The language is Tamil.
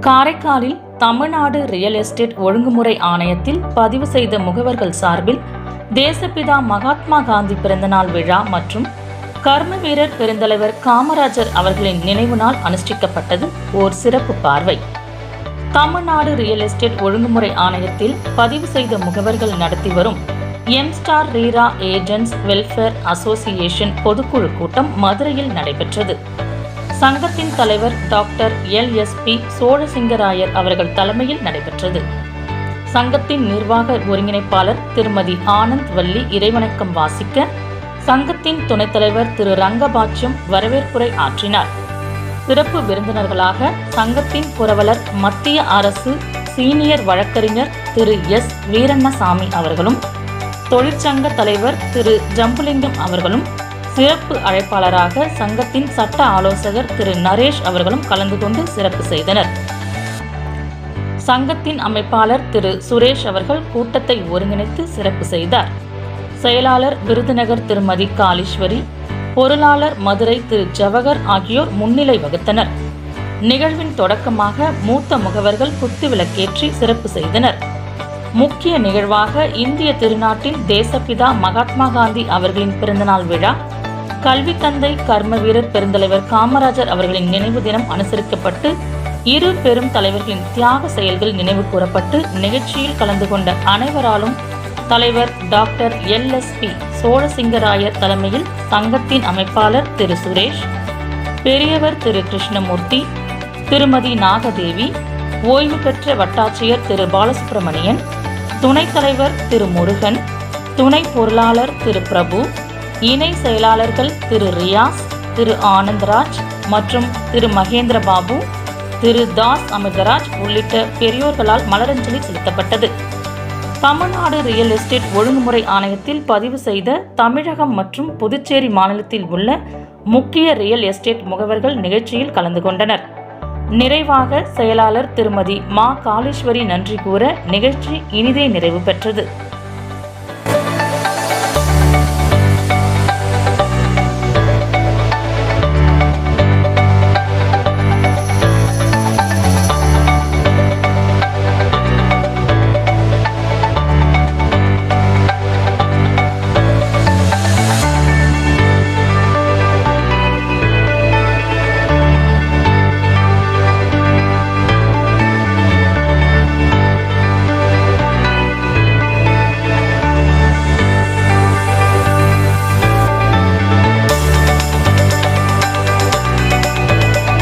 காரைக்காலில் தமிழ்நாடு ரியல் எஸ்டேட் ஒழுங்குமுறை ஆணையத்தில் பதிவு செய்த முகவர்கள் சார்பில் தேசப்பிதா மகாத்மா காந்தி பிறந்தநாள் விழா மற்றும் கர்ம வீரர் பெருந்தலைவர் காமராஜர் அவர்களின் நினைவு நாள் அனுஷ்டிக்கப்பட்டது ஓர் சிறப்பு பார்வை. தமிழ்நாடு ரியல் எஸ்டேட் ஒழுங்குமுறை ஆணையத்தில் பதிவு செய்த முகவர்கள் நடத்தி வரும் எம்ஸ்டார் ரீரா ஏஜென்ட்ஸ் வெல்ஃபேர் அசோசியேஷன் பொதுக்குழு கூட்டம் மதுரையில் நடைபெற்றது. சங்கத்தின் தலைவர் டாக்டர் LSP சோழசிங்கராயர் அவர்கள் தலைமையில் நடைபெற்றது. சங்கத்தின் நிர்வாக ஒருங்கிணைப்பாளர் திருமதி ஆனந்த் வள்ளி இறைவணக்கம் வாசிக்க, சங்கத்தின் துணைத் தலைவர் திரு ரங்கபாட்சியம் வரவேற்புரை ஆற்றினார். சிறப்பு விருந்தினர்களாக சங்கத்தின் புரவலர் மத்திய அரசு சீனியர் வழக்கறிஞர் திரு S வீரண்ணசாமி அவர்களும், தொழிற்சங்க தலைவர் திரு ஜம்புலிங்கம் அவர்களும், சிறப்பு அழைப்பாளராக சங்கத்தின் சட்ட ஆலோசகர் திரு நரேஷ் அவர்களும் கலந்து கொண்டு சிறப்பு செய்தனர். சங்கத்தின் அமைப்பாளர் திரு சுரேஷ் அவர்கள் கூட்டத்தை ஒருங்கிணைத்து சிறப்பு செய்தார். செயலாளர் விருதுநகர் திருமதி காளீஸ்வரி, பொருளாளர் மதுரை திரு ஜவஹர் ஆகியோர் முன்னிலை வகுத்தனர். நிகழ்வின் தொடக்கமாக மூத்த முகவர்கள் குத்துவிளக்கேற்றி சிறப்பு செய்தனர். முக்கிய நிகழ்வாக இந்திய திருநாட்டின் தேசப்பிதா மகாத்மா காந்தி அவர்களின் பிறந்தநாள் விழா, கல்வி தந்தை கர்ம வீரர் பெருந்தலைவர் காமராஜர் அவர்களின் நினைவு தினம் அனுசரிக்கப்பட்டு, இரு பெரும் தலைவர்களின் தியாக செயல்கள் நினைவு கூறப்பட்டு, நிகழ்ச்சியில் கலந்து கொண்ட அனைவராலும் தலைவர் டாக்டர் LSP சோழசிங்கராயர் தலைமையில் சங்கத்தின் அமைப்பாளர் திரு சுரேஷ், பெரியவர் திரு கிருஷ்ணமூர்த்தி, திருமதி நாகதேவி, ஓய்வு பெற்ற வட்டாட்சியர் திரு பாலசுப்ரமணியன், துணைத் தலைவர் திரு முருகன், துணை பொருளாளர் திரு பிரபு, இணை செயலாளர்கள் திரு ரியாஸ், திரு ஆனந்தராஜ் மற்றும் திரு மகேந்திர பாபு, திரு தாஸ் அமிர்தராஜ் உள்ளிட்ட பெரியோர்களால் மலரஞ்சலி செலுத்தப்பட்டது. தமிழ்நாடு ரியல் எஸ்டேட் ஒழுங்குமுறை ஆணையத்தில் பதிவு செய்த தமிழகம் மற்றும் புதுச்சேரி மாநிலத்தில் உள்ள முக்கிய ரியல் எஸ்டேட் முகவர்கள் நிகழ்ச்சியில் கலந்து கொண்டனர். நிறைவாக செயலாளர் திருமதி மா காளீஸ்வரி நன்றி கூற நிகழ்ச்சி இனிதே நிறைவு பெற்றது.